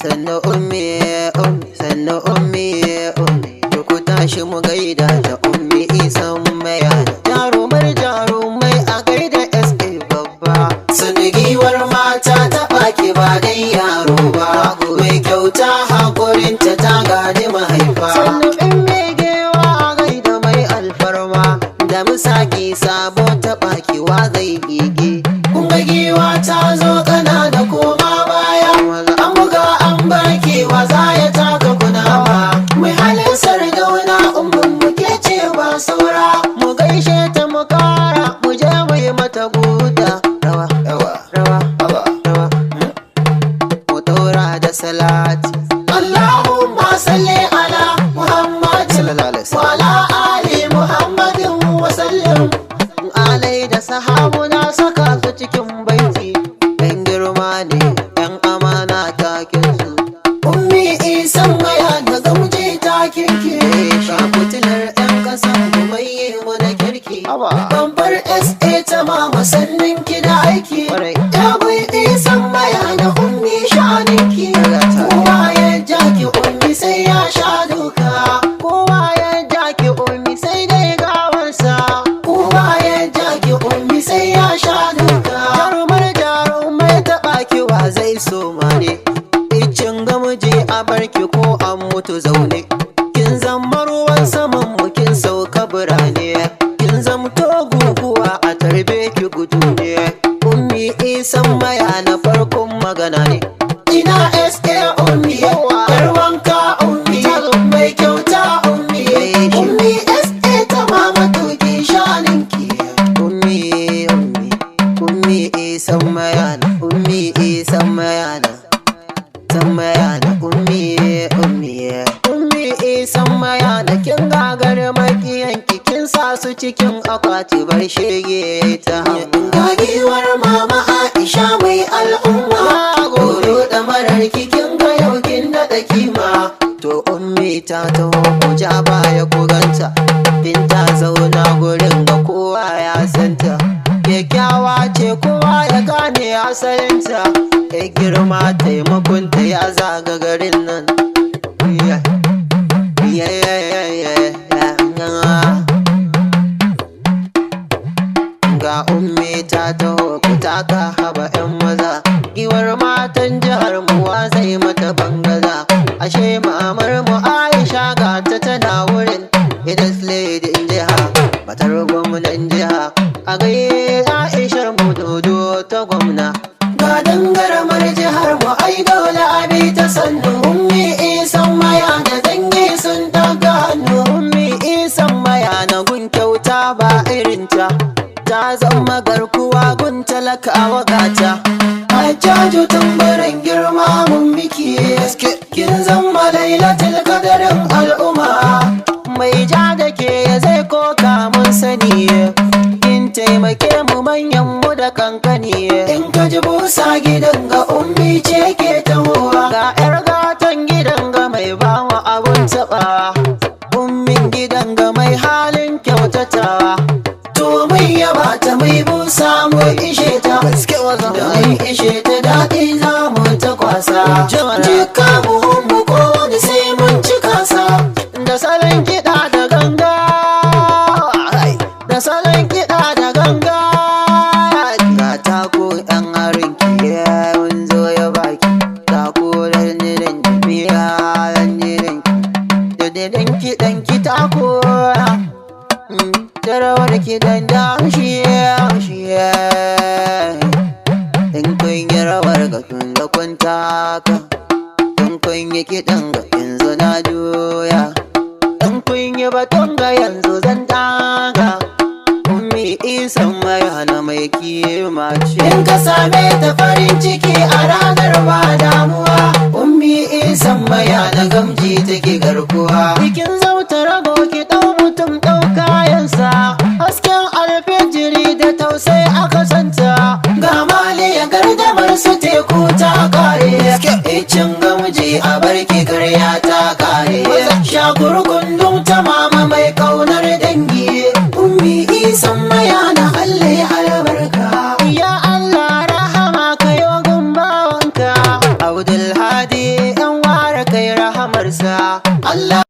sannu ummi sannu ummi ku tashi mu gaida ta ummi isan maya jarumai a gaida SA babba sannu giwar mata ta baki ba dai yaro ba mai kyauta hakurinta ta gadi mahaifa sannu ummi gewa a gaida mai alfarma da musaki sabo ta baki wa zai gige kun ga giwa ta zo kana da koma baya an buga an barki wa za ya taka kunama mai halin sardauna umman muke ce ba saura mu gaishe ta mu kara mu je mu yi mata guda rawa mu daura da salati Allahumma salli ala Muhammad wa ala ali Muhammadin wa sallim alai da sahabu na saka su cikin baiti dan girma ne yan amana takin su ummi isan maya da gamje takin ki shakutinar yan kasan kumaye mu na kirki bambar SA ta mama sannin ki da aiki ya bai isan maya da ummi shanin ki kowa ya jaki ummi sai ya sha duka kowa ya jaki ummi sai dai gawarsa kowa ya jaki ummi sai ya sha duka jarumai ta baki wa zai so mane icin gamuje a barki ko an mutu zaune kin zama ruwan saman mu kin sauka birane kin zamto guguwa a tarbe ki gudu ne ummi isan maya na farkon magana ne ina SA ummi yar wanka ummi mai kyauta ummi SA ta mama tuki shaninki ummi isan maya na ummi isan maya na ummi isan maya na kin gagare makiyanki kin sa su cikin akwati bar shege ta gagiwar mama Aisha mai al'umma goro da marar kikin ga yaukin da kima to ummi ta taho ku ja baya ku ganta binta zauna gurin ga kowa ya santa kyakkyawa ce kowa ya gane asalinta ya girma taimakonta ya zaga garin nan ga ummi ta taho ku taka haba yan maza giwar matan jihar mu wa zai mata bangaza ashe mamar mu Aisha ga ta tana wurin idan lady jiha matar gwamnan jiha a gaye Aishar mu dodo ta gwamna ga dangaramar jihar mu ai dole abi ta sannu ummi isan maya da dangi sun daga hannu ummi isan maya na gun kyauta ba irinta ta zama garkuwa gun talakawa gata hajjaju tambarin girma mun miki kin zama lailatul qadarin al'umma mai ja da ke zai koka mun sani kin taimake mu manyan mu da kankani in ka ji busa gidan ga ummi ce ke tahowa ga yar gatan gidan ga mai bawa abun taba ummin gidan ga mai halin kyautatawa to mai yaba ta mai busa mu ishe ta da mai ishe ta daɗi za mu ta kwasa jika mu ko wani sai mun ci kasa da salon kiɗa da ganga da salon kiɗa da ganga ga tako ɗan harin kiya mun zo ya baki tako da nirin jami'a da nirin da nirin kiɗan ki tako tarawar kiɗan da hamshiya in kun yi rawar ga tun da kun taka in kun yi kiɗan ga yanzu na juya in kun yi batun ga yanzu zan taka ummi isan maya na mai kima ce in ka same ta farin ciki a ranar ba damuwa ummi isan maya na gamji take garkuwa bikin zauta rago ki ɗau mutum ɗau kayansa hasken alfijiri da tausai aka santa ga mali ya gardamar su teku ta kare icin gamji a barki karya ta kare shagurgundun ta mama mai kaunar dangi ummi isan maya na Allah ya albarka ya Allah rahama ka yogun bawanka Abdul Hadi rahamarsa Allah